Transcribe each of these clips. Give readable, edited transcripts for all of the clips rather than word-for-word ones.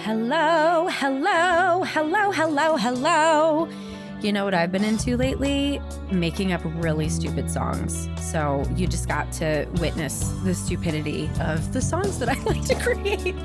Hello, hello, hello, hello, hello. You know what I've been into lately? Making up really stupid songs. So you just got to witness the stupidity of the songs that I like to create.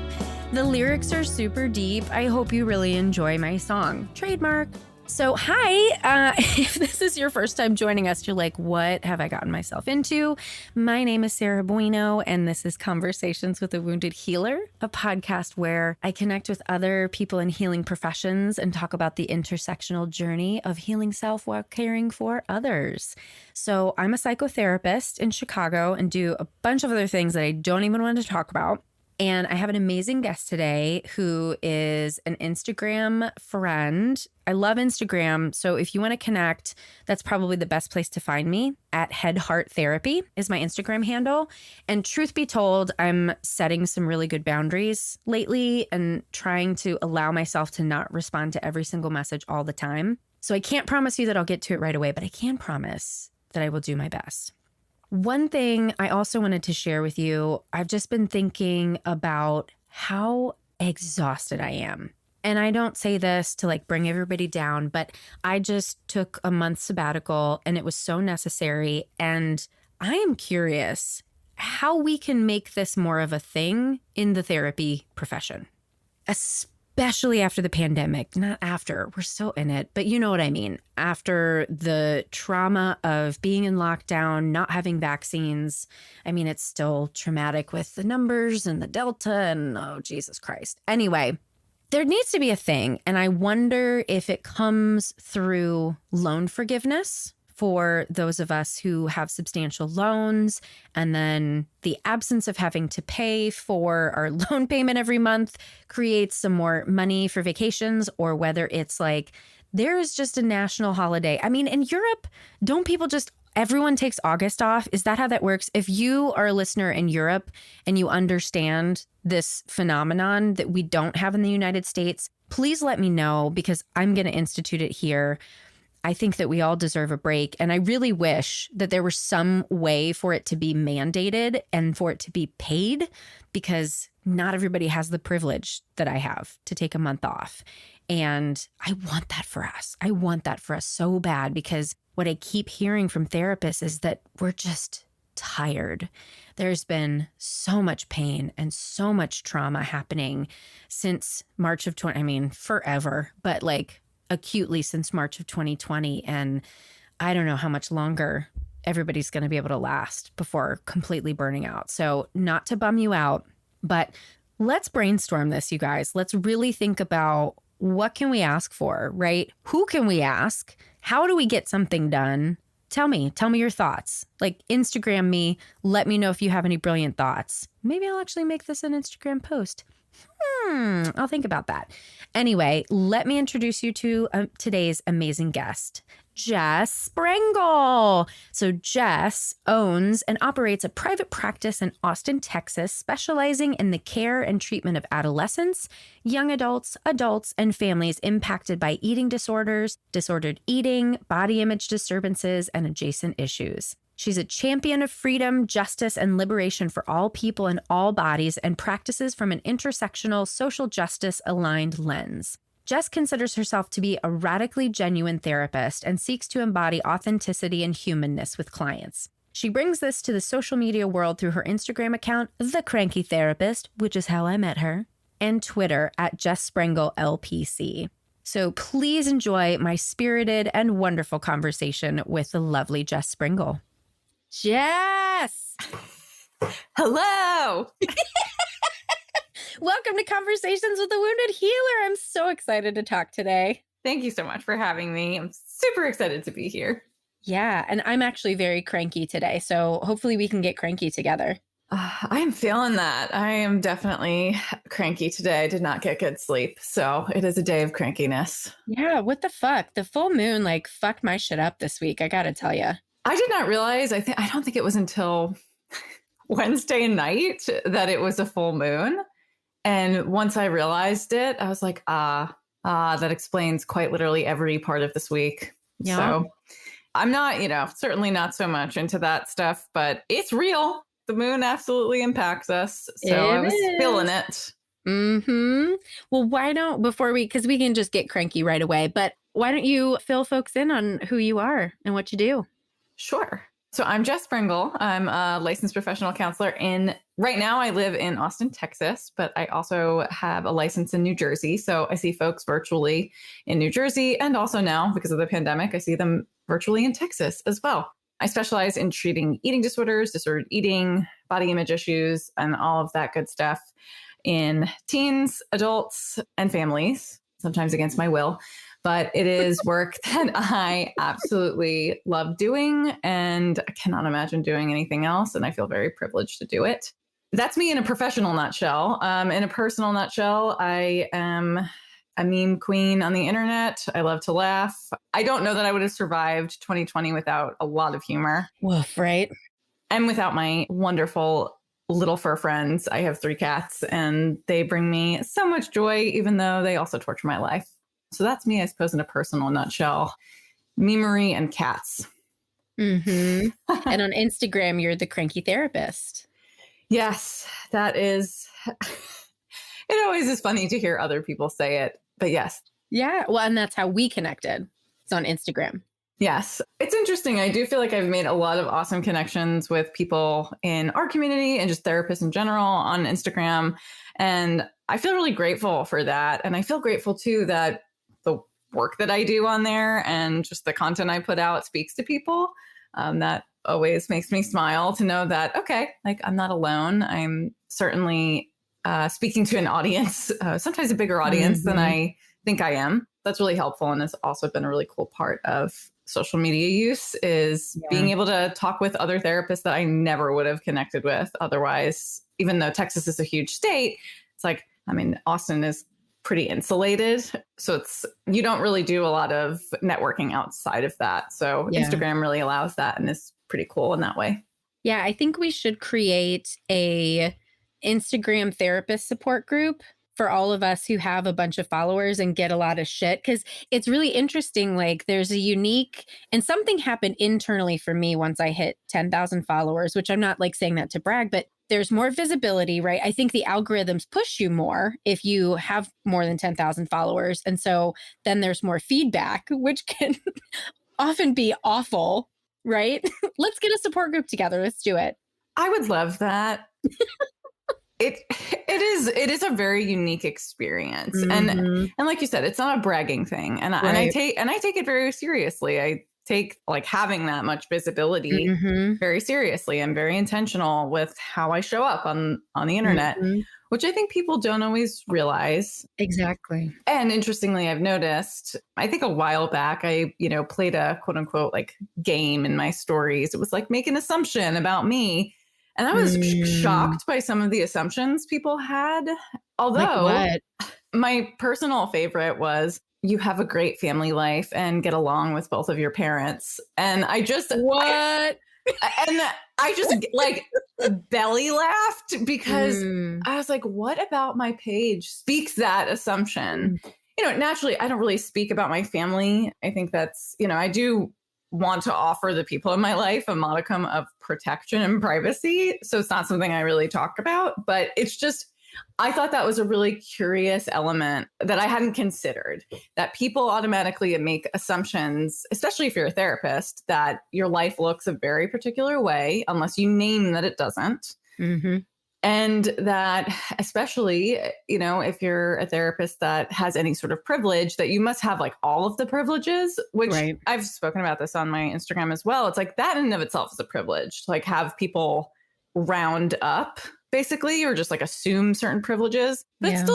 The lyrics are super deep. I hope you really enjoy my song. Trademark. So hi, if this is your first time joining us, you're like, what have I gotten myself into? My name is Sarah Bueno, and this is Conversations with a Wounded Healer, a podcast where I connect with other people in healing professions and talk about the intersectional journey of healing self while caring for others. So I'm a psychotherapist in Chicago and do a bunch of other things that I don't even want to talk about. And I have an amazing guest today who is an Instagram friend. I love Instagram. So if you want to connect, that's probably the best place to find me. At Head Heart Therapy is my Instagram handle. And truth be told, I'm setting some really good boundaries lately and trying to allow myself to not respond to every single message all the time. So I can't promise you that I'll get to it right away, but I can promise that I will do my best. One thing I also wanted to share with you, I've just been thinking about how exhausted I am. And I don't say this to like bring everybody down, but I just took a month sabbatical and it was so necessary. And I am curious how we can make this more of a thing in the therapy profession, especially after the pandemic. Not after, we're still in it, but you know what I mean. After the trauma of being in lockdown, not having vaccines. I mean, it's still traumatic with the numbers and the Delta and oh, Jesus Christ. Anyway, there needs to be a thing. And I wonder if it comes through loan forgiveness for those of us who have substantial loans, and then the absence of having to pay for our loan payment every month creates some more money for vacations, or whether it's like there is just a national holiday. I mean, in Europe, don't people just, everyone takes August off? Is that how that works? If you are a listener in Europe and you understand this phenomenon that we don't have in the United States, please let me know, because I'm going to institute it here. I think that we all deserve a break. And I really wish that there was some way for it to be mandated and for it to be paid, because not everybody has the privilege that I have to take a month off. And I want that for us. I want that for us so bad, because what I keep hearing from therapists is that we're just tired. There's been so much pain and so much trauma happening since March of forever, but like acutely since March of 2020. And I don't know how much longer everybody's going to be able to last before completely burning out. So not to bum you out, but let's brainstorm this, you guys. Let's really think about what can we ask for, right? Who can we ask? How do we get something done? Tell me your thoughts. Like Instagram me, let me know if you have any brilliant thoughts. Maybe I'll actually make this an Instagram post. I'll think about that. Anyway, let me introduce you to today's amazing guest, Jess Sprengle. So Jess owns and operates a private practice in Austin, Texas, specializing in the care and treatment of adolescents, young adults, and families impacted by eating disorders, disordered eating, body image disturbances, and adjacent issues. She's a champion of freedom, justice, and liberation for all people in all bodies, and practices from an intersectional social justice aligned lens. Jess considers herself to be a radically genuine therapist and seeks to embody authenticity and humanness with clients. She brings this to the social media world through her Instagram account, The Cranky Therapist, which is how I met her, and Twitter at Jess Sprengle LPC. So please enjoy my spirited and wonderful conversation with the lovely Jess Sprengle. Jess! Hello! Welcome to Conversations with a Wounded Healer. I'm so excited to talk today. Thank you so much for having me. I'm super excited to be here. Yeah, and I'm actually very cranky today, so hopefully we can get cranky together. I am feeling that. I am definitely cranky today. I did not get good sleep, so it is a day of crankiness. Yeah, what the fuck? The full moon like fucked my shit up this week, I gotta tell you. I did not realize, I don't think it was until Wednesday night that it was a full moon. And once I realized it, I was like, that explains quite literally every part of this week. Yeah. So I'm not, certainly not so much into that stuff, but it's real. The moon absolutely impacts us. So I was feeling it. Well, why don't, because we can just get cranky right away, but why don't you fill folks in on who you are and what you do? Sure. So I'm Jess Sprengle. I'm a licensed professional counselor right now I live in Austin, Texas, but I also have a license in New Jersey. So I see folks virtually in New Jersey. And also now, because of the pandemic, I see them virtually in Texas as well. I specialize in treating eating disorders, disordered eating, body image issues, and all of that good stuff in teens, adults, and families, sometimes against my will. But it is work that I absolutely love doing, and I cannot imagine doing anything else. And I feel very privileged to do it. That's me in a professional nutshell. In a personal nutshell, I am a meme queen on the internet. I love to laugh. I don't know that I would have survived 2020 without a lot of humor. Woof, right? And without my wonderful little fur friends. I have 3 cats, and they bring me so much joy, even though they also torture my life. So that's me, I suppose, in a personal nutshell. Memery and cats. And on Instagram, you're the Cranky Therapist. Yes, that is. It always is funny to hear other people say it, but yes. Yeah, well, and that's how we connected. It's on Instagram. Yes. It's interesting. I do feel like I've made a lot of awesome connections with people in our community and just therapists in general on Instagram. And I feel really grateful for that. And I feel grateful too that the work that I do on there and just the content I put out speaks to people. That always makes me smile to know that, okay, like I'm not alone. I'm certainly speaking to an audience, sometimes a bigger audience than I think I am. That's really helpful. And it's also been a really cool part of social media use is being able to talk with other therapists that I never would have connected with otherwise. Even though Texas is a huge state, it's like, I mean, Austin is pretty insulated. So you don't really do a lot of networking outside of that. So Instagram really allows that and is pretty cool in that way. Yeah, I think we should create a Instagram therapist support group for all of us who have a bunch of followers and get a lot of shit. Because it's really interesting. Like there's a unique, and something happened internally for me once I hit 10,000 followers, which I'm not like saying that to brag, but there's more visibility, right? I think the algorithms push you more if you have more than 10,000 followers. And so then there's more feedback, which can often be awful, right? Let's get a support group together. Let's do it. I would love that. It is a very unique experience. And like you said, it's not a bragging thing. And I take it very seriously. I take like having that much visibility very seriously. I'm very intentional with how I show up on the internet, which I think people don't always realize. Exactly. And interestingly, I've noticed, I think a while back, I, played a quote unquote like game in my stories. It was like make an assumption about me. And I was shocked by some of the assumptions people had. Although like my personal favorite was you have a great family life and get along with both of your parents. And I just like belly laughed because I was like, what about my page speaks that assumption? Naturally, I don't really speak about my family. I think that's, I do want to offer the people in my life a modicum of protection and privacy. So it's not something I really talk about, but it's just, I thought that was a really curious element that I hadn't considered, that people automatically make assumptions, especially if you're a therapist, that your life looks a very particular way, unless you name that it doesn't. And that especially, if you're a therapist that has any sort of privilege, that you must have like all of the privileges, which I've spoken about this on my Instagram as well. It's like that in and of itself is a privilege to like have people round up basically, or just like assume certain privileges. But it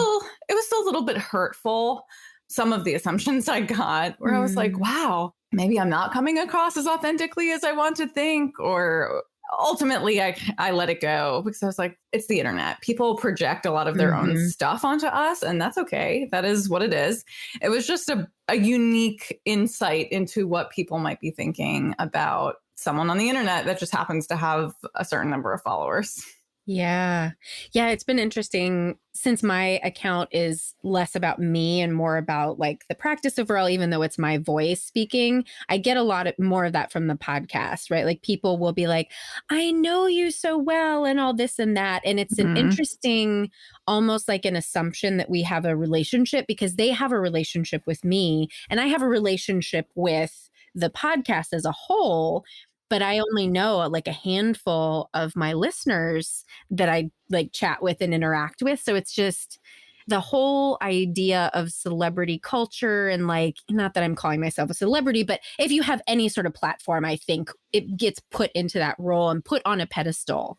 was still a little bit hurtful. Some of the assumptions I got where I was like, wow, maybe I'm not coming across as authentically as I want to think, or ultimately I let it go because I was like, it's the internet. People project a lot of their own stuff onto us, and that's okay. That is what it is. It was just a unique insight into what people might be thinking about someone on the internet that just happens to have a certain number of followers. Yeah. Yeah. It's been interesting since my account is less about me and more about like the practice overall, even though it's my voice speaking. I get a lot more of that from the podcast, right? Like people will be like, I know you so well and all this and that. And it's an Mhm. interesting, almost like an assumption that we have a relationship because they have a relationship with me and I have a relationship with the podcast as a whole. But I only know like a handful of my listeners that I like chat with and interact with. So it's just the whole idea of celebrity culture and like, not that I'm calling myself a celebrity, but if you have any sort of platform, I think it gets put into that role and put on a pedestal.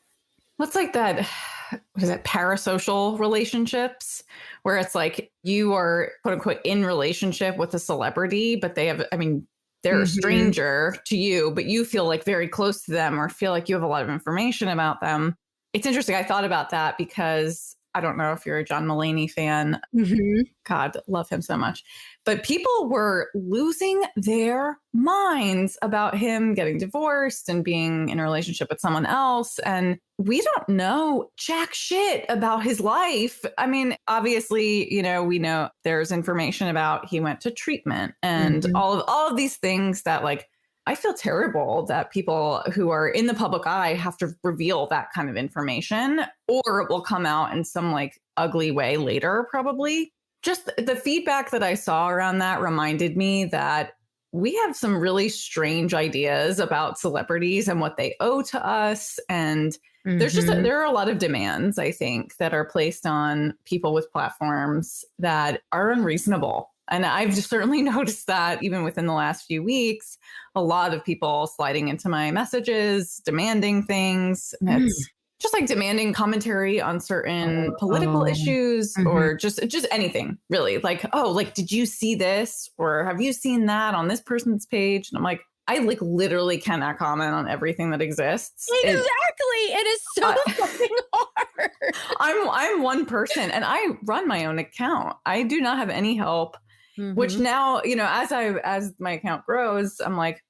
What's like that? What is it? Parasocial relationships, where it's like you are quote unquote in relationship with a celebrity, but they have, I mean, they're a Mhm. stranger to you, but you feel like very close to them or feel like you have a lot of information about them. It's interesting. I thought about that because I don't know if you're a John Mulaney fan. Mhm. God, love him so much. But people were losing their minds about him getting divorced and being in a relationship with someone else. And we don't know jack shit about his life. I mean, obviously, we know there's information about he went to treatment and Mhm. all of these things that like I feel terrible that people who are in the public eye have to reveal that kind of information, or it will come out in some like ugly way later, probably. Just the feedback that I saw around that reminded me that we have some really strange ideas about celebrities and what they owe to us. And Mhm. there are a lot of demands, I think, that are placed on people with platforms that are unreasonable. And I've just certainly noticed that even within the last few weeks, a lot of people sliding into my messages, demanding things. And Mm. it's just like demanding commentary on certain political Oh. issues Mhm. or just anything really. Like, oh, like, did you see this? Or have you seen that on this person's page? And I'm like, I like literally cannot comment on everything that exists. Exactly. It is so I, fucking hard. I'm one person and I run my own account. I do not have any help, which Mhm. now, as my account grows, I'm like,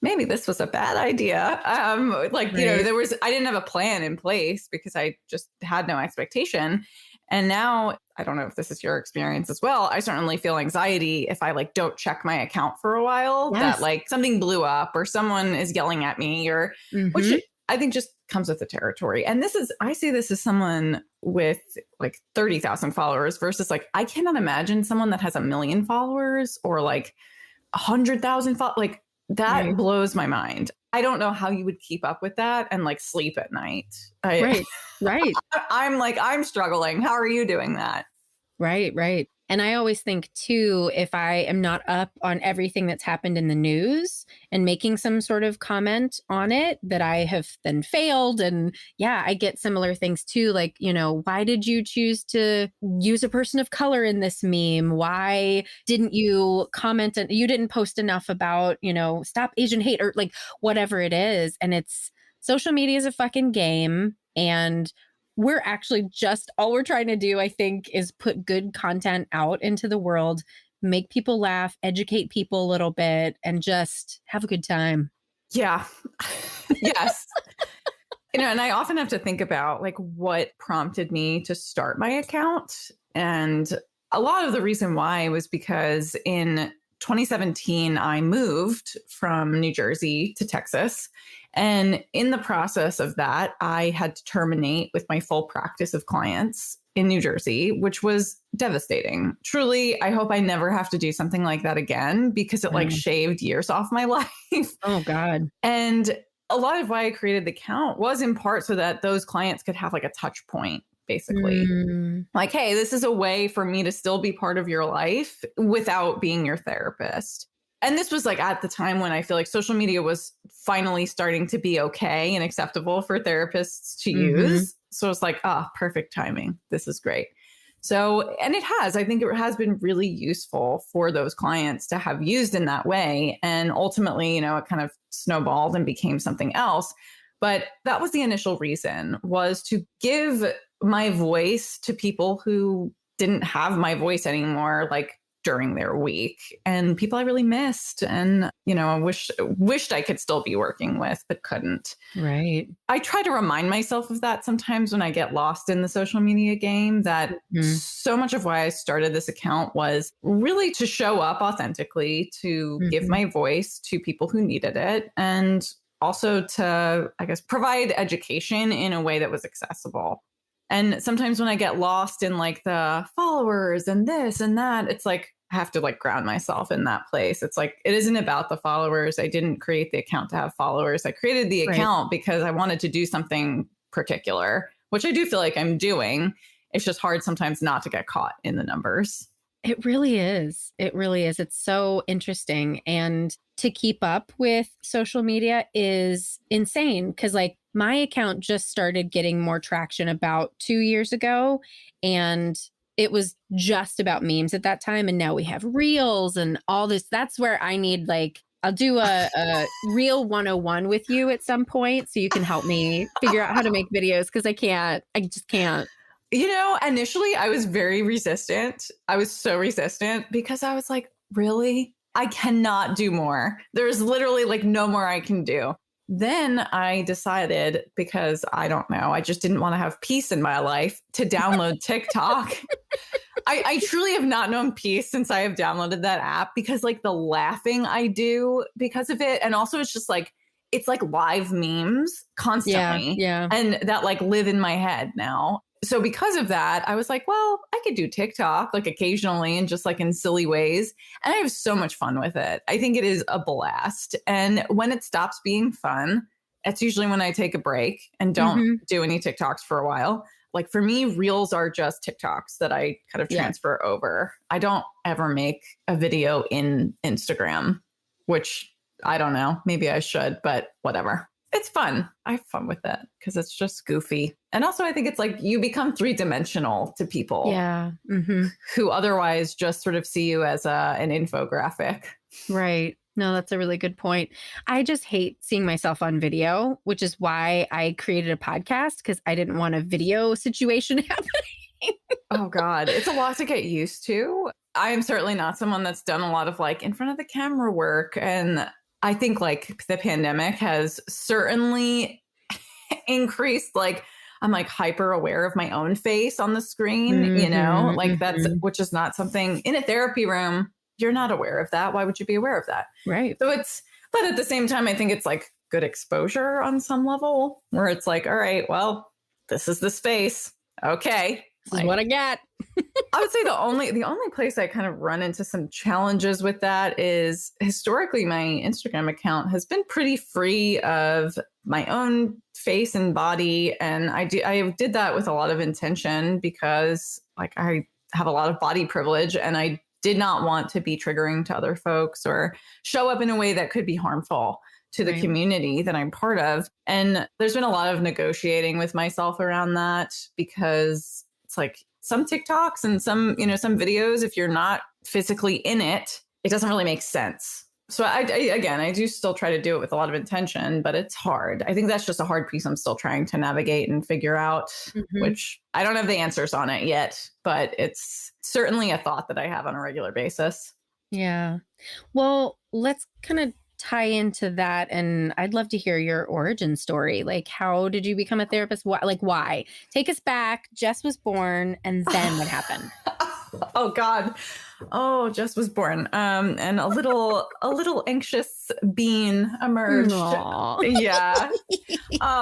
maybe this was a bad idea. Right. I didn't have a plan in place because I just had no expectation. And now I don't know if this is your experience as well. I certainly feel anxiety if I like don't check my account for a while, that Yes. like something blew up or someone is yelling at me, or which Mhm. I think just comes with the territory. And I say this as someone with like 30,000 followers versus like, I cannot imagine someone that has 1 million followers or like 100,000 followers. Like, that Right. blows my mind. I don't know how you would keep up with that and like sleep at night. Right. Right. I'm like, I'm struggling. How are you doing that? Right, right. And I always think too, if I am not up on everything that's happened in the news and making some sort of comment on it, that I have then failed. And yeah, I get similar things too. Like, why did you choose to use a person of color in this meme? Why didn't you comment and you didn't post enough about, stop Asian hate or like whatever it is? And social media is a fucking game. And we're actually just all we're trying to do, I think, is put good content out into the world, make people laugh, educate people a little bit, and just have a good time. Yeah. Yes. And I often have to think about like what prompted me to start my account. And a lot of the reason why was because in 2017, I moved from New Jersey to Texas. And in the process of that, I had to terminate with my full practice of clients in New Jersey, which was devastating. Truly, I hope I never have to do something like that again because it like Mm. shaved years off my life. Oh God. And a lot of why I created the account was in part so that those clients could have like a touch point, basically. Mm. Like, hey, this is a way for me to still be part of your life without being your therapist. And this was like at the time when I feel like social media was finally starting to be okay and acceptable for therapists to Mm-hmm. use. So it's like, perfect timing. This is great. So, and I think it has been really useful for those clients to have used in that way. And ultimately, it kind of snowballed and became something else. But that was the initial reason, was to give my voice to people who didn't have my voice anymore, like during their week and people I really missed and, I wished I could still be working with, but couldn't. Right. I try to remind myself of that sometimes when I get lost in the social media game, that so much of why I started this account was really to show up authentically, to give my voice to people who needed it, and also to, I guess, provide education in a way that was accessible. And sometimes when I get lost in like the followers and this and that, it's like I have to like ground myself in that place. It's like, it isn't about the followers. I didn't create the account to have followers. I created the account because I wanted to do something particular, which I do feel like I'm doing. It's just hard sometimes not to get caught in the numbers. It really is. It really is. It's so interesting. And to keep up with social media is insane because like my account just started getting more traction about 2 years ago. And it was just about memes at that time. And now we have reels and all this. That's where I need like, I'll do a reel 101 with you at some point so you can help me figure out how to make videos because I just can't. Initially I was very resistant. I was so resistant because I was like, really? I cannot do more. There's literally like no more I can do. Then I decided, because I don't know, I just didn't want to have peace in my life, to download TikTok. I truly have not known peace since I have downloaded that app because like the laughing I do because of it. And also it's just like, it's like live memes constantly. Yeah. And that like live in my head now. So because of that, I was like, well, I could do TikTok like occasionally and just like in silly ways. And I have so much fun with it. I think it is a blast. And when it stops being fun, it's usually when I take a break and don't do any TikToks for a while. Like for me, reels are just TikToks that I kind of transfer over. I don't ever make a video in Instagram, which I don't know. Maybe I should, but whatever. It's fun. I have fun with it because it's just goofy. And also I think it's like you become 3-dimensional to people who otherwise just sort of see you as an infographic. Right. No, that's a really good point. I just hate seeing myself on video, which is why I created a podcast because I didn't want a video situation happening. Oh, God. It's a lot to get used to. I am certainly not someone that's done a lot of like in front of the camera work. And I think like the pandemic has certainly increased, like I'm like hyper aware of my own face on the screen, like that's, which is not something in a therapy room. You're not aware of that. Why would you be aware of that? Right. So but at the same time, I think it's like good exposure on some level where it's like, all right, well, this is the space. Okay. This is what I got. I would say the only place I kind of run into some challenges with that is historically my Instagram account has been pretty free of my own face and body. And I did that with a lot of intention because like I have a lot of body privilege and I did not want to be triggering to other folks or show up in a way that could be harmful to the community that I'm part of. And there's been a lot of negotiating with myself around that because it's like some TikToks and some videos, if you're not physically in it, it doesn't really make sense. So I do still try to do it with a lot of intention, but it's hard. I think that's just a hard piece I'm still trying to navigate and figure out, which I don't have the answers on it yet, but it's certainly a thought that I have on a regular basis. Yeah. Well, let's kind of tie into that. And I'd love to hear your origin story. Like, how did you become a therapist? Why? Take us back. Jess was born. And then what happened? Oh, God. Oh, Jess was born. And a little anxious bean emerged. Aww. Yeah.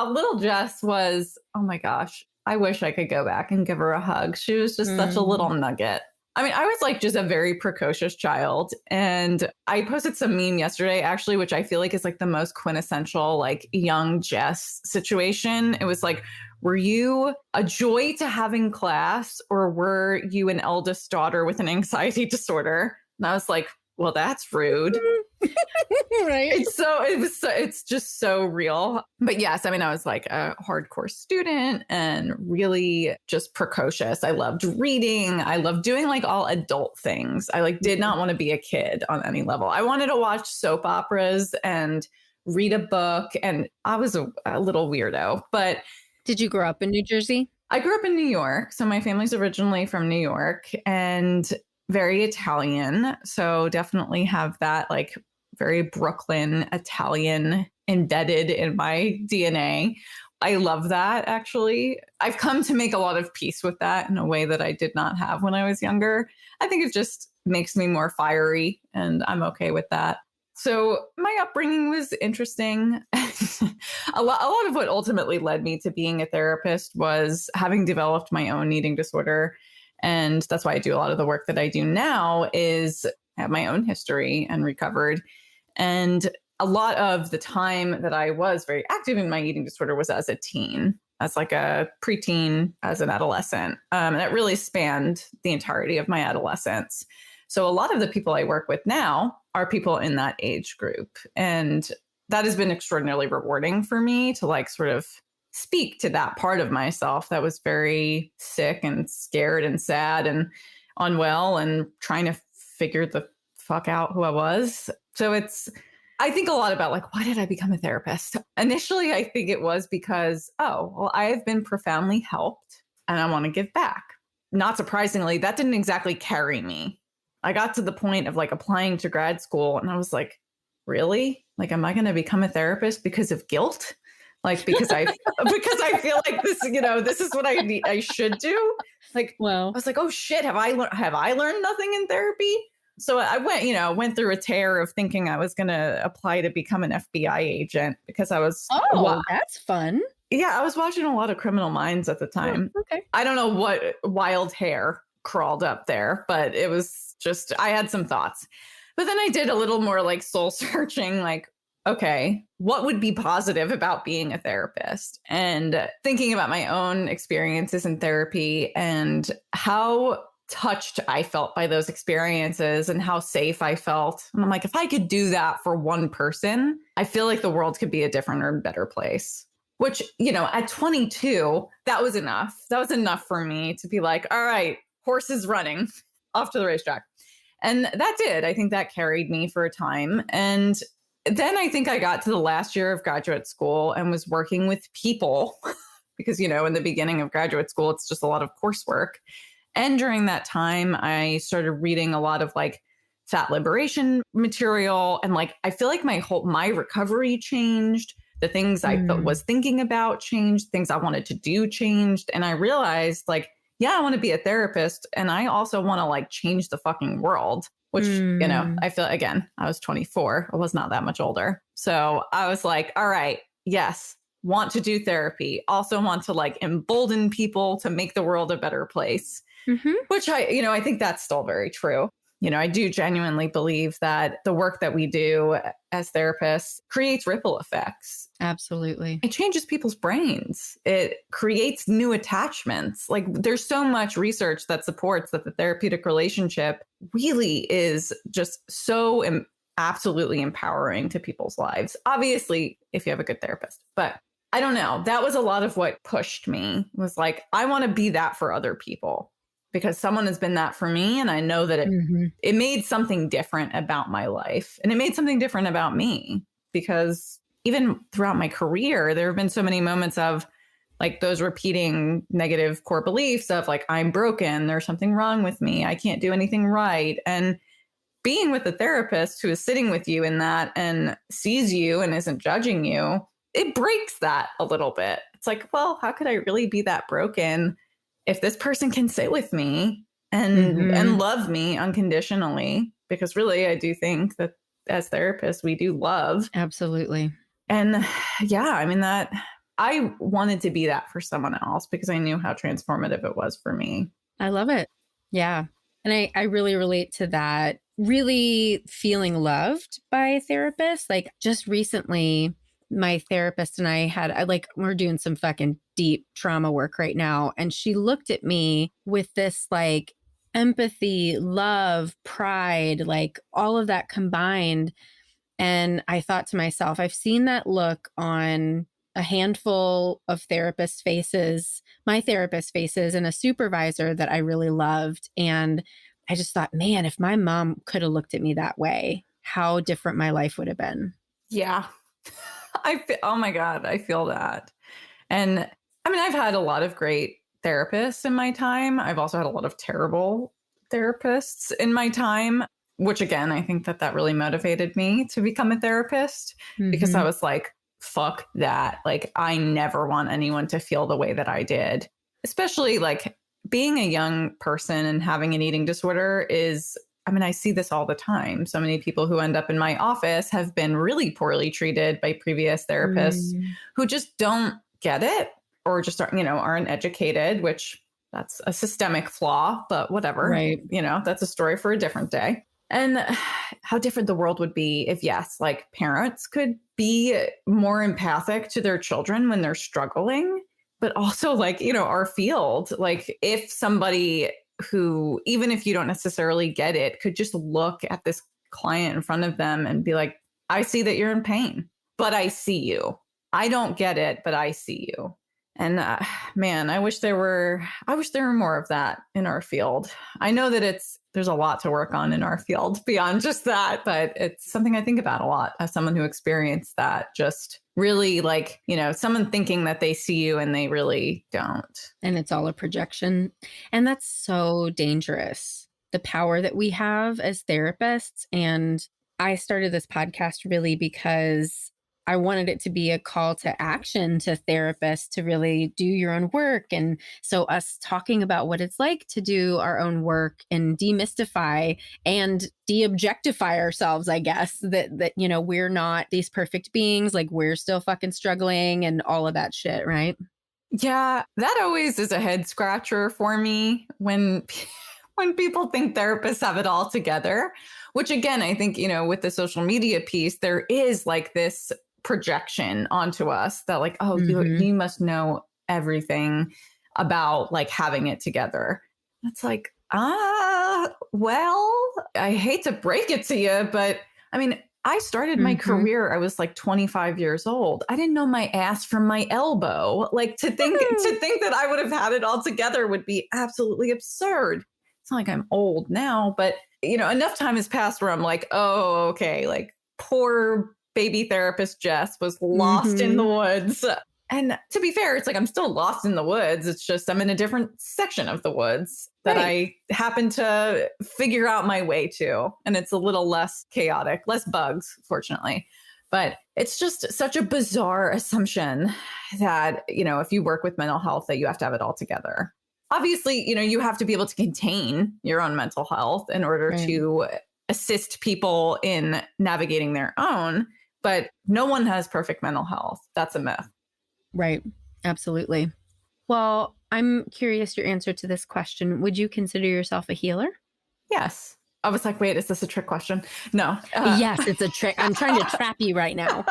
Little Jess was, oh my gosh, I wish I could go back and give her a hug. She was just such a little nugget. I mean, I was like just a very precocious child. And I posted some meme yesterday, actually, which I feel like is like the most quintessential, like young Jess situation. It was like, were you a joy to have in class or were you an eldest daughter with an anxiety disorder? And I was like, well, that's rude. Right. It's just so real. But yes, I mean, I was like a hardcore student and really just precocious. I loved reading. I loved doing like all adult things. I like did not want to be a kid on any level. I wanted to watch soap operas and read a book. And I was a little weirdo. But did you grow up in New Jersey? I grew up in New York. So my family's originally from New York. And very Italian. So definitely have that like very Brooklyn Italian embedded in my DNA. I love that, actually. I've come to make a lot of peace with that in a way that I did not have when I was younger. I think it just makes me more fiery, and I'm okay with that. So my upbringing was interesting. A lot of what ultimately led me to being a therapist was having developed my own eating disorder. And that's why I do a lot of the work that I do now is I have my own history and recovered. And a lot of the time that I was very active in my eating disorder was as a teen, as like a preteen, as an adolescent. And it really spanned the entirety of my adolescence. So a lot of the people I work with now are people in that age group. And that has been extraordinarily rewarding for me to like sort of speak to that part of myself that was very sick and scared and sad and unwell and trying to figure the fuck out who I was. So I think a lot about like, why did I become a therapist? Initially, I think it was because, I have been profoundly helped and I want to give back. Not surprisingly, that didn't exactly carry me. I got to the point of like applying to grad school and I was like, really? Like, am I going to become a therapist because of guilt? Like, because I feel like this, this is what I should do. Like, Well, I was like, oh shit, have I learned nothing in therapy? So I went through a tear of thinking I was going to apply to become an FBI agent because I was. That's fun. Yeah, I was watching a lot of Criminal Minds at the time. Oh, okay. I don't know what wild hair crawled up there, but it was just, I had some thoughts. But then I did a little more like soul searching, like, okay, what would be positive about being a therapist? And thinking about my own experiences in therapy and how touched I felt by those experiences and how safe I felt. And I'm like, if I could do that for one person, I feel like the world could be a different or better place. Which, at 22, that was enough. That was enough for me to be like, all right, horses running off to the racetrack. And that did. I think that carried me for a time. And then I think I got to the last year of graduate school and was working with people because, in the beginning of graduate school, it's just a lot of coursework. And during that time, I started reading a lot of like fat liberation material. And like, I feel like my recovery changed. The things I was thinking about changed, things I wanted to do changed. And I realized like, yeah, I want to be a therapist. And I also want to like change the fucking world, which, I feel, again, I was 24. I was not that much older. So I was like, all right, yes, want to do therapy. Also want to like embolden people to make the world a better place, which I think that's still very true. I do genuinely believe that the work that we do as therapists creates ripple effects. Absolutely. It changes people's brains. It creates new attachments. Like there's so much research that supports that the therapeutic relationship really is just so absolutely empowering to people's lives. Obviously, if you have a good therapist, but I don't know. That was a lot of what pushed me was like, I want to be that for other people. Because someone has been that for me. And I know that it made something different about my life. And it made something different about me. Because even throughout my career, there have been so many moments of like those repeating negative core beliefs of like, I'm broken. There's something wrong with me. I can't do anything right. And being with a therapist who is sitting with you in that and sees you and isn't judging you, it breaks that a little bit. It's like, well, how could I really be that broken if this person can sit with me and love me unconditionally? Because really, I do think that as therapists, we do love. Absolutely. And yeah, I mean, that I wanted to be that for someone else because I knew how transformative it was for me. I love it. Yeah. And I really relate to that, really feeling loved by therapists. Like just recently, my therapist and we're doing some fucking deep trauma work right now. And she looked at me with this like empathy, love, pride, like all of that combined. And I thought to myself, I've seen that look on a handful of therapists' faces, my therapist faces, and a supervisor that I really loved. And I just thought, man, if my mom could have looked at me that way, how different my life would have been. Yeah. Oh my God, I feel that. And I mean, I've had a lot of great therapists in my time. I've also had a lot of terrible therapists in my time, which again, I think that really motivated me to become a therapist because I was like, fuck that. Like, I never want anyone to feel the way that I did, especially like being a young person and having an eating disorder is, I mean, I see this all the time. So many people who end up in my office have been really poorly treated by previous therapists who just don't get it or just aren't educated, which that's a systemic flaw, but whatever, right. That's a story for a different day. And how different the world would be if, yes, like parents could be more empathic to their children when they're struggling, but also like, our field, like if somebody who, even if you don't necessarily get it, could just look at this client in front of them and be like, I see that you're in pain, but I see you. I don't get it, but I see you. And man, I wish there were more of that in our field. I know that there's a lot to work on in our field beyond just that, but it's something I think about a lot as someone who experienced that. Just really like, someone thinking that they see you and they really don't. And it's all a projection. And that's so dangerous. The power that we have as therapists. And I started this podcast really because I wanted it to be a call to action to therapists to really do your own work. And so us talking about what it's like to do our own work and demystify and de-objectify ourselves, I guess, that we're not these perfect beings, like we're still fucking struggling and all of that shit, right? Yeah, that always is a head scratcher for me when people think therapists have it all together, which again, I think, with the social media piece, there is like this projection onto us that like, oh, you must know everything about like having it together. It's like, well, I hate to break it to you, but I mean, I started my career, I was like 25 years old. I didn't know my ass from my elbow. Like to think that I would have had it all together would be absolutely absurd. It's not like I'm old now, but enough time has passed where I'm like, oh, okay, like poor baby therapist Jess was lost in the woods. And to be fair, it's like I'm still lost in the woods. It's just I'm in a different section of the woods that I happen to figure out my way to. And it's a little less chaotic, less bugs, fortunately. But it's just such a bizarre assumption that, if you work with mental health, that you have to have it all together. Obviously, you have to be able to contain your own mental health in order to assist people in navigating their own. But no one has perfect mental health. That's a myth. Right. Absolutely. Well, I'm curious your answer to this question. Would you consider yourself a healer? Yes. I was like, wait, is this a trick question? No. Yes, it's a trick. I'm trying to trap you right now.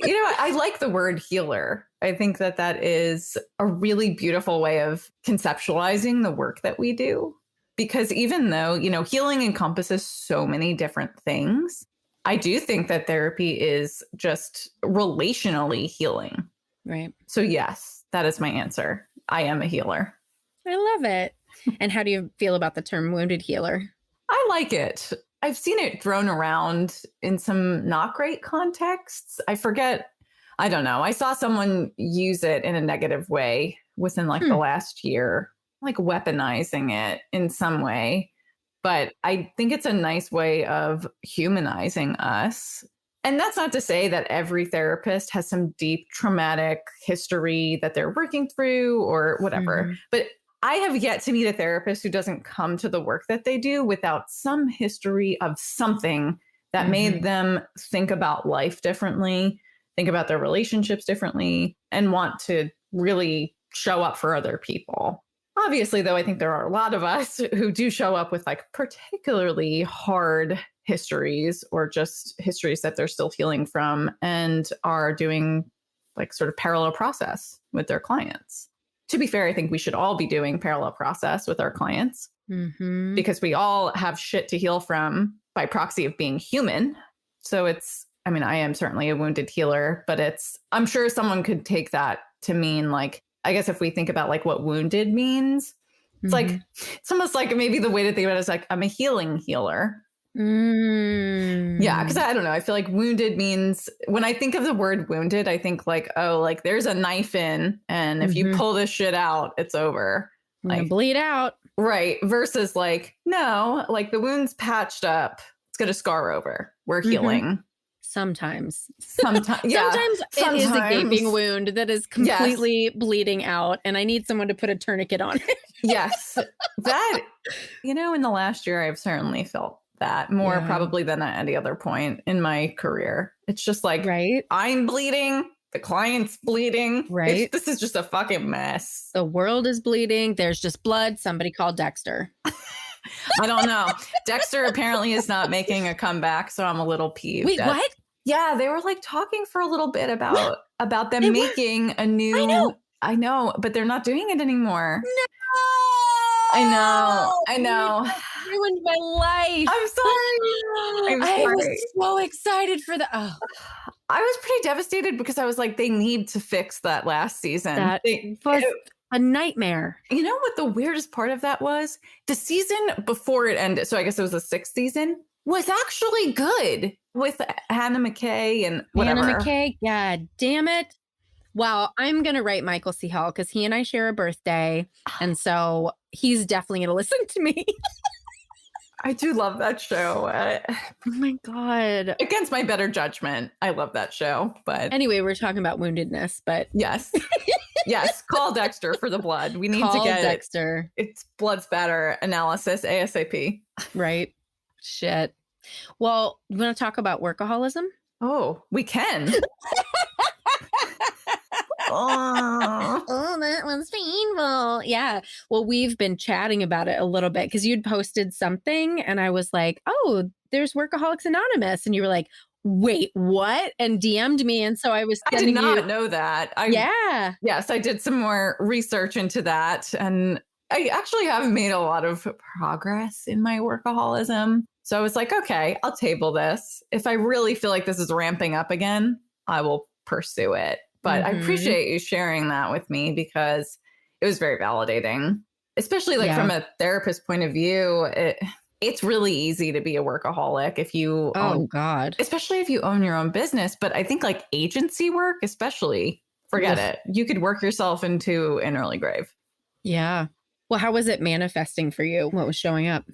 I like the word healer. I think that is a really beautiful way of conceptualizing the work that we do. Because even though, healing encompasses so many different things, I do think that therapy is just relationally healing. Right. So yes, that is my answer. I am a healer. I love it. And how do you feel about the term wounded healer? I like it. I've seen it thrown around in some not great contexts. I forget. I don't know. I saw someone use it in a negative way within like the last year, like weaponizing it in some way. But I think it's a nice way of humanizing us. And that's not to say that every therapist has some deep traumatic history that they're working through or whatever. But I have yet to meet a therapist who doesn't come to the work that they do without some history of something that made them think about life differently, think about their relationships differently, and want to really show up for other people. Obviously, though, I think there are a lot of us who do show up with like particularly hard histories or just histories that they're still healing from and are doing like sort of parallel process with their clients. To be fair, I think we should all be doing parallel process with our clients because we all have shit to heal from by proxy of being human. So I am certainly a wounded healer, but I'm sure someone could take that to mean like, I guess if we think about like what wounded means, it's like, it's almost like maybe the way to think about it is like, I'm a healing healer. Yeah, because I don't know. I feel like wounded means when I think of the word wounded, I think like, oh, like there's a knife in and if you pull this shit out, it's over. I'm going Like, to bleed out. right. Versus like, no, like the wound's patched up. It's going to scar over. We're healing. Sometimes. Sometimes. Yeah. Sometimes it is a gaping wound that is completely bleeding out, and I need someone to put a tourniquet on it. Yes. That, in the last year, I've certainly felt that more probably than at any other point in my career. It's just like, I'm bleeding. The client's bleeding. Right. This is just a fucking mess. The world is bleeding. There's just blood. Somebody called Dexter. I don't know. Dexter apparently is not making a comeback, so I'm a little peeved. Wait, what? Yeah, they were like talking for a little bit about them making a new. I know, but they're not doing it anymore. No. I know. You ruined my life. I'm sorry. I was so excited for the. Oh. I was pretty devastated because I was like, they need to fix that last season. That was a nightmare. You know what the weirdest part of that was? The season before it ended, so I guess it was the 6th season, was actually good with Hannah McKay and whatever. Hannah McKay, God damn it. Wow, I'm going to write Michael C. Hall because he and I share a birthday. And so he's definitely going to listen to me. I do love that show. Oh my God. Against my better judgment, I love that show. But anyway, we're talking about woundedness, but yes. Yes, call Dexter for the blood. We need call to get Dexter. It's blood spatter analysis ASAP. Right. Shit. Well, you want to talk about workaholism? Oh, we can. Oh, that one's painful. Yeah. Well, we've been chatting about it a little bit because you'd posted something and I was like, oh, there's Workaholics Anonymous. And you were like, wait, what? And DM'd me. And so I was sending I did not know that. Yes, I did some more research into that. And I actually have made a lot of progress in my workaholism. So I was like, okay, I'll table this. If I really feel like this is ramping up again, I will pursue it. But I appreciate you sharing that with me because it was very validating, especially like from a therapist point of view. It's really easy to be a workaholic if you especially if you own your own business. But I think like agency work, especially, forget it. You could work yourself into an early grave. Yeah. Well, how was it manifesting for you? What was showing up?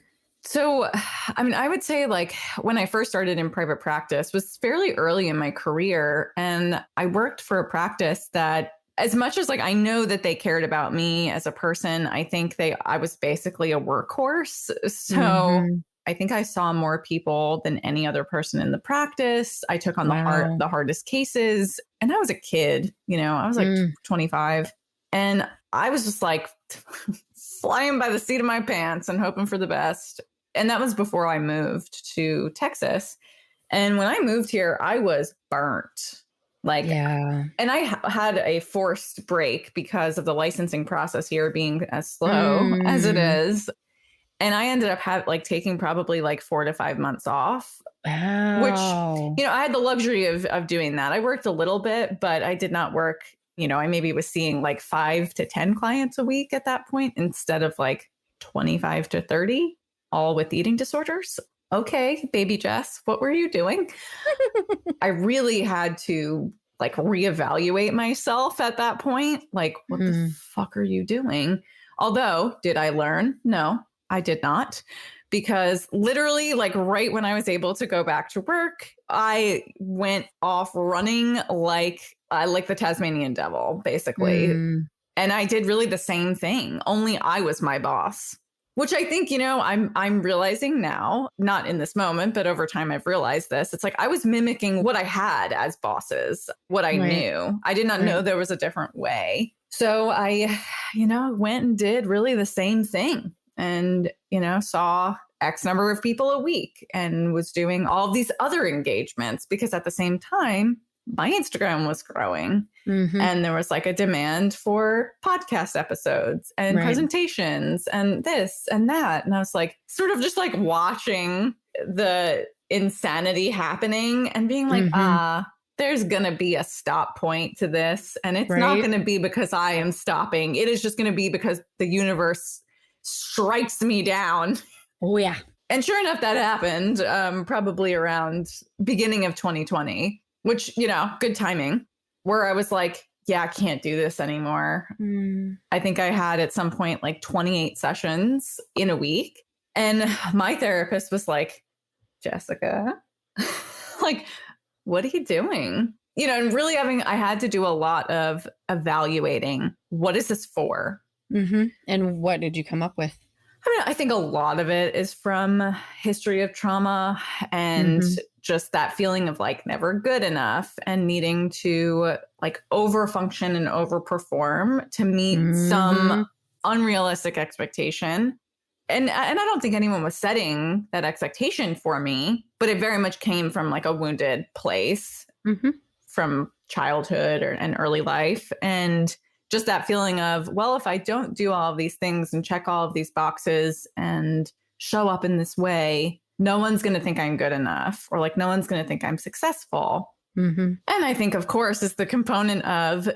So, I mean, I would say like when I first started in private practice was fairly early in my career. And I worked for a practice that as much as like I know that they cared about me as a person, I think I was basically a workhorse. So I think I saw more people than any other person in the practice. I took on the hardest cases. And I was a kid, I was like 25. And I was just like flying by the seat of my pants and hoping for the best. And that was before I moved to Texas. And when I moved here, I was burnt. And I had a forced break because of the licensing process here being as slow as it is. And I ended up taking probably like 4 to 5 months off, which, I had the luxury of doing that. I worked a little bit, but I did not work. I maybe was seeing like 5 to 10 clients a week at that point instead of like 25 to 30, all with eating disorders. Okay, baby Jess, what were you doing? I really had to like reevaluate myself at that point. Like, what the fuck are you doing? Although, did I learn? No, I did not. Because literally, like right when I was able to go back to work, I went off running like the Tasmanian devil, basically. And I did really the same thing, only I was my boss, which I think, I'm realizing now, not in this moment, but over time I've realized this. It's like I was mimicking what I had as bosses, what I knew. I did not know there was a different way. So I, went and did really the same thing. And, saw X number of people a week and was doing all these other engagements because at the same time, my Instagram was growing and there was like a demand for podcast episodes and presentations and this and that. And I was like, sort of just like watching the insanity happening and being like, there's going to be a stop point to this. And it's not going to be because I am stopping. It is just going to be because the universe strikes me down. Oh, yeah. And sure enough, that happened probably around beginning of 2020, which, good timing, where I was like, yeah, I can't do this anymore. Mm. I think I had at some point like 28 sessions in a week. And my therapist was like, Jessica, like, what are you doing? And really I had to do a lot of evaluating, what is this for? Mm-hmm. And what did you come up with? I mean, I think a lot of it is from history of trauma and just that feeling of like never good enough and needing to like overfunction and overperform to meet some unrealistic expectation. And I don't think anyone was setting that expectation for me, but it very much came from like a wounded place from childhood and early life. And just that feeling of, well, if I don't do all of these things and check all of these boxes and show up in this way, no one's going to think I'm good enough, or like no one's going to think I'm successful. And I think, of course, is the component of,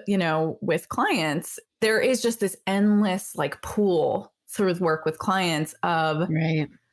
with clients, there is just this endless like pool through work with clients of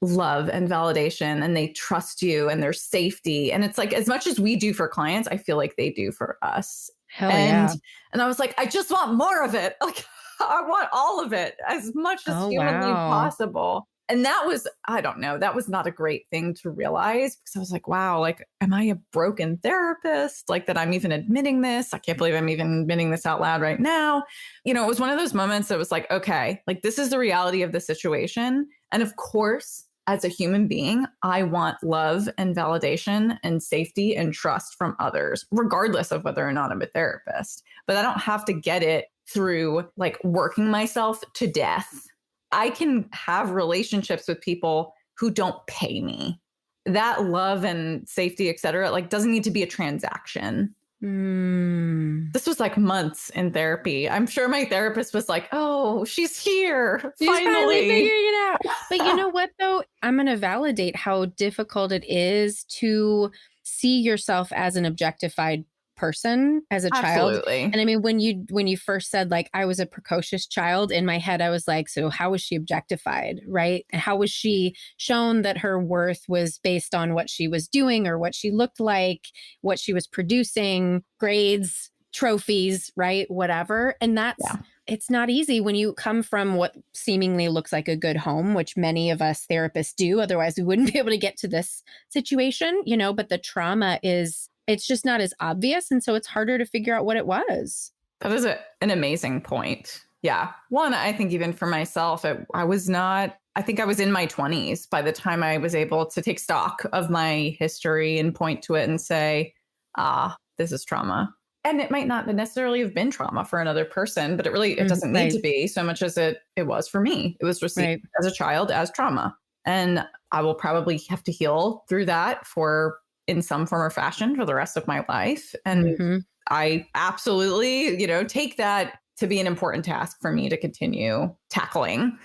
love and validation, and they trust you and there's safety. And it's like, as much as we do for clients, I feel like they do for us. And I was like, I just want more of it. Like, I want all of it as much as humanly possible. And that was, I don't know, that was not a great thing to realize, because I was like, wow, like, am I a broken therapist? Like, that I'm even admitting this? I can't believe I'm even admitting this out loud right now. It was one of those moments that was like, okay, like, this is the reality of the situation. And of course, as a human being, I want love and validation and safety and trust from others, regardless of whether or not I'm a therapist. But I don't have to get it through like working myself to death. I can have relationships with people who don't pay me. That love and safety, et cetera, like doesn't need to be a transaction. This was like months in therapy. I'm sure my therapist was like, oh, she's here. She's finally figuring it out. But you know what, though? I'm going to validate how difficult it is to see yourself as an objectified person as a child. And I mean, when you first said like I was a precocious child, in my head I was like, so how was she objectified, right? And how was she shown that her worth was based on what she was doing or what she looked like, what she was producing, grades, trophies, right? Whatever. And that's it's not easy when you come from what seemingly looks like a good home, which many of us therapists do. Otherwise, we wouldn't be able to get to this situation, but the trauma it's just not as obvious. And so it's harder to figure out what it was. That is an amazing point. Yeah. One, I think even for myself, I think I was in my 20s by the time I was able to take stock of my history and point to it and say, this is trauma. And it might not necessarily have been trauma for another person, but it doesn't need to be so much as it was for me. It was received as a child as trauma. And I will probably have to heal through that in some form or fashion for the rest of my life. And I absolutely, take that to be an important task for me to continue tackling.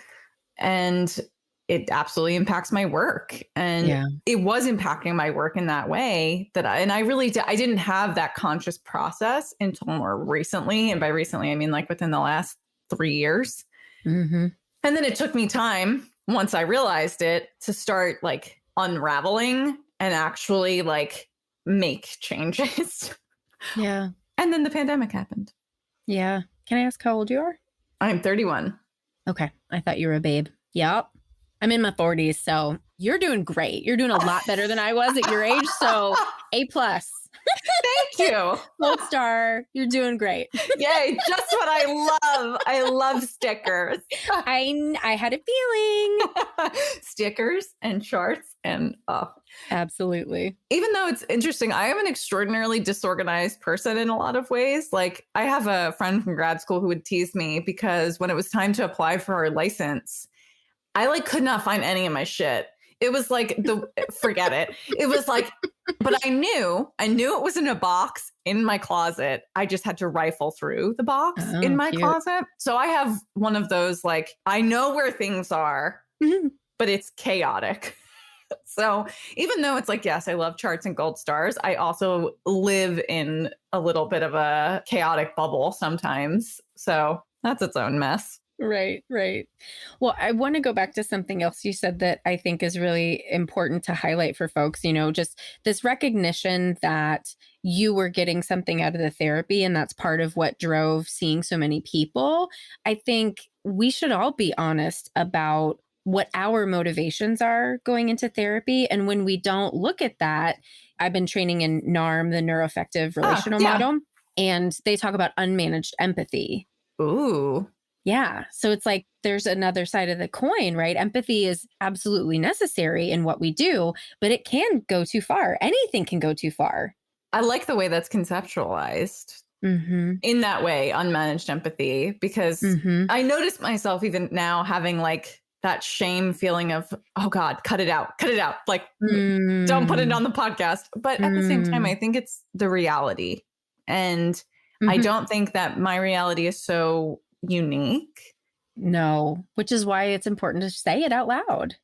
And it absolutely impacts my work. And it was impacting my work in that way that I didn't have that conscious process until more recently. And by recently, I mean like within the last 3 years. And then it took me time, once I realized it, to start like unraveling and actually like make changes. Yeah. And then the pandemic happened. Yeah. Can I ask how old you are? I'm 31. Okay. I thought you were a babe. Yep. I'm in my 40s. So you're doing great. You're doing a lot better than I was at your age. So A+. Thank you. Gold star. You're doing great. Yay. Just what I love. I love stickers. I had a feeling. Stickers and charts and absolutely. Even though it's interesting, I am an extraordinarily disorganized person in a lot of ways. Like I have a friend from grad school who would tease me because when it was time to apply for our license, I like could not find any of my shit. It was like forget it. It was like, but I knew it was in a box in my closet. I just had to rifle through the box in my closet. So I have one of those, like, I know where things are, but it's chaotic. So even though it's like, yes, I love charts and gold stars, I also live in a little bit of a chaotic bubble sometimes. So that's its own mess. Right, right. Well, I want to go back to something else you said that I think is really important to highlight for folks, just this recognition that you were getting something out of the therapy, and that's part of what drove seeing so many people. I think we should all be honest about what our motivations are going into therapy. And when we don't look at that, I've been training in NARM, the neuroaffective relational Yeah. model, and they talk about unmanaged empathy. Ooh. Yeah. So it's like there's another side of the coin, right? Empathy is absolutely necessary in what we do, but it can go too far. Anything can go too far. I like the way that's conceptualized in that way, unmanaged empathy, because I noticed myself even now having like that shame feeling of, oh God, cut it out. Like, don't put it on the podcast. But at the same time, I think it's the reality. And I don't think that my reality is so unique. No, which is why it's important to say it out loud.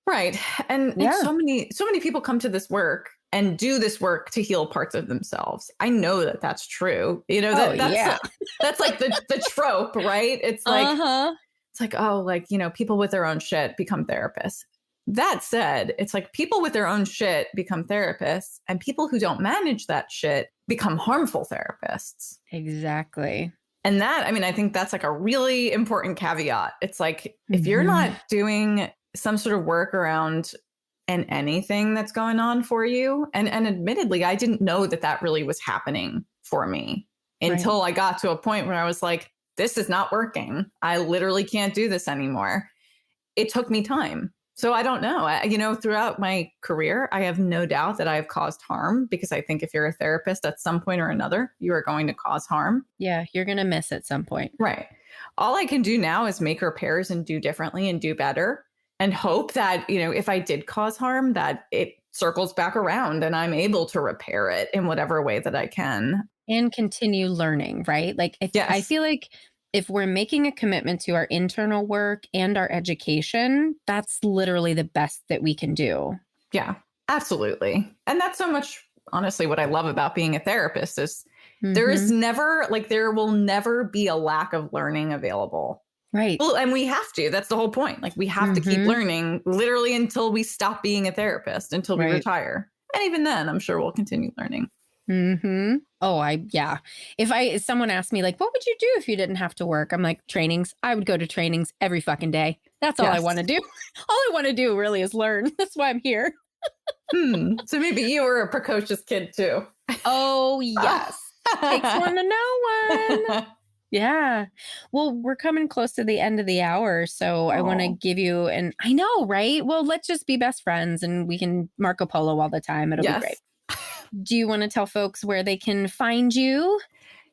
Right. And so many people come to this work and do this work to heal parts of themselves. I know that that's true. That's like the trope, right? It's like, it's like, oh, like, people with their own shit become therapists. That said, it's like people with their own shit become therapists, and people who don't manage that shit become harmful therapists. Exactly. And that, I think that's like a really important caveat. It's like, if you're not doing some sort of work around anything that's going on for you, and admittedly, I didn't know that really was happening for me until I got to a point where I was like, this is not working. I literally can't do this anymore. It took me time. So I don't know. Throughout my career, I have no doubt that I have caused harm, because I think if you're a therapist at some point or another, you are going to cause harm. Yeah, you're going to miss at some point. Right. All I can do now is make repairs and do differently and do better, and hope that, if I did cause harm, that it circles back around and I'm able to repair it in whatever way that I can. And continue learning, right? Like, I feel like if we're making a commitment to our internal work and our education, that's literally the best that we can do. Yeah, absolutely. And that's so much, honestly, what I love about being a therapist is there will never be a lack of learning available. Right. Well, and we have to. That's the whole point. Like, we have to keep learning literally until we stop being a therapist, until we retire. And even then, I'm sure we'll continue learning. Oh, if someone asked me like, what would you do if you didn't have to work? I'm like, trainings. I would go to trainings every fucking day. That's all I want to do. All I want to do really is learn. That's why I'm here. So maybe you were a precocious kid too. Oh, yes. Takes one to know one. Yeah. Well, we're coming close to the end of the hour. So I want to give you I know, right? Well, let's just be best friends and we can Marco Polo all the time. It'll be great. Do you want to tell folks where they can find you?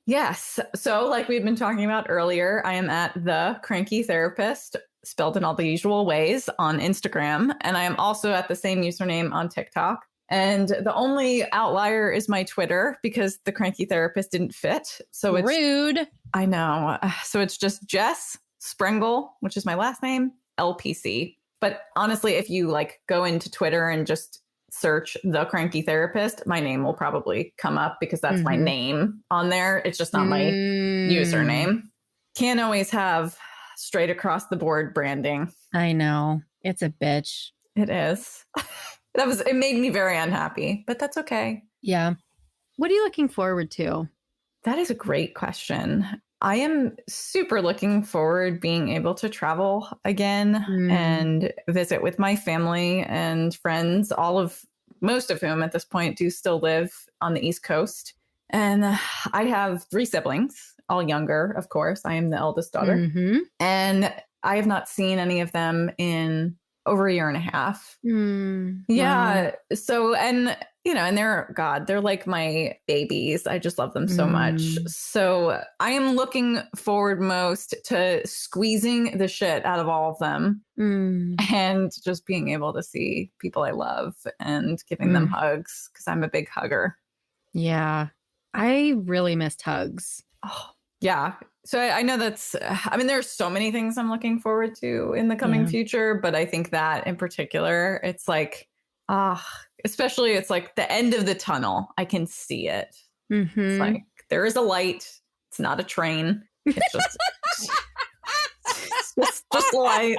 Yes. So like we've been talking about earlier, I am at the Cranky Therapist, spelled in all the usual ways, on Instagram. And I am also at the same username on TikTok. And the only outlier is my Twitter, because the Cranky Therapist didn't fit. So it's rude. I know. So it's just Jess Sprengle, which is my last name, LPC. But honestly, if you like go into Twitter and just search the Cranky Therapist, my name will probably come up, because that's my name on there. It's just not my username. Can't always have straight across the board branding. I know. It's a bitch. It is. It made me very unhappy, but that's okay. Yeah. What are you looking forward to? That is a great question. I am super looking forward being able to travel again and visit with my family and friends, most of whom at this point do still live on the East Coast. And I have 3 siblings, all younger, of course. I am the eldest daughter. And I have not seen any of them in over a year and a half. Yeah. Wow. So, and they're like my babies. I just love them so much. So I am looking forward most to squeezing the shit out of all of them and just being able to see people I love and giving them hugs, because I'm a big hugger. Yeah. I really missed hugs. Oh, yeah. So I know there's so many things I'm looking forward to in the coming future, but I think that in particular, it's like, especially it's like the end of the tunnel. I can see it. It's like, there is a light. It's not a train. It's just, just light.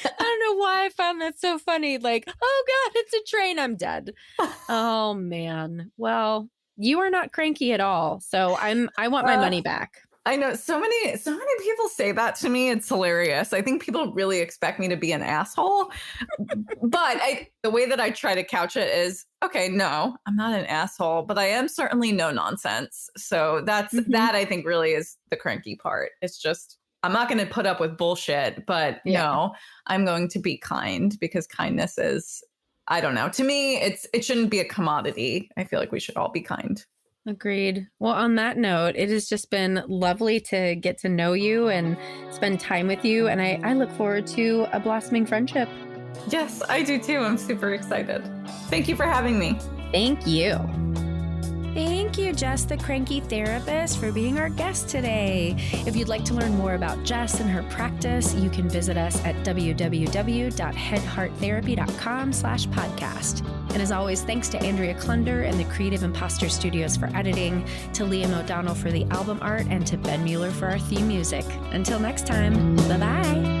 I don't know why I found that so funny. Like, oh God, it's a train. I'm dead. Oh man. Well, you are not cranky at all. So I want my money back. I know so many people say that to me. It's hilarious. I think people really expect me to be an asshole. But the way that I try to couch it is, okay, no, I'm not an asshole, but I am certainly no nonsense. So that I think really is the cranky part. It's just, I'm not going to put up with bullshit, but no, I'm going to be kind, because kindness is, I don't know. To me, it shouldn't be a commodity. I feel like we should all be kind. Agreed. Well, on that note, it has just been lovely to get to know you and spend time with you. And I look forward to a blossoming friendship. Yes, I do too. I'm super excited. Thank you for having me. Thank you. Thank you, Jess, the Cranky Therapist, for being our guest today. If you'd like to learn more about Jess and her practice, you can visit us at www.headhearttherapy.com/podcast. And as always, thanks to Andrea Klunder and the Creative Imposter Studios for editing, to Liam O'Donnell for the album art, and to Ben Mueller for our theme music. Until next time, bye-bye.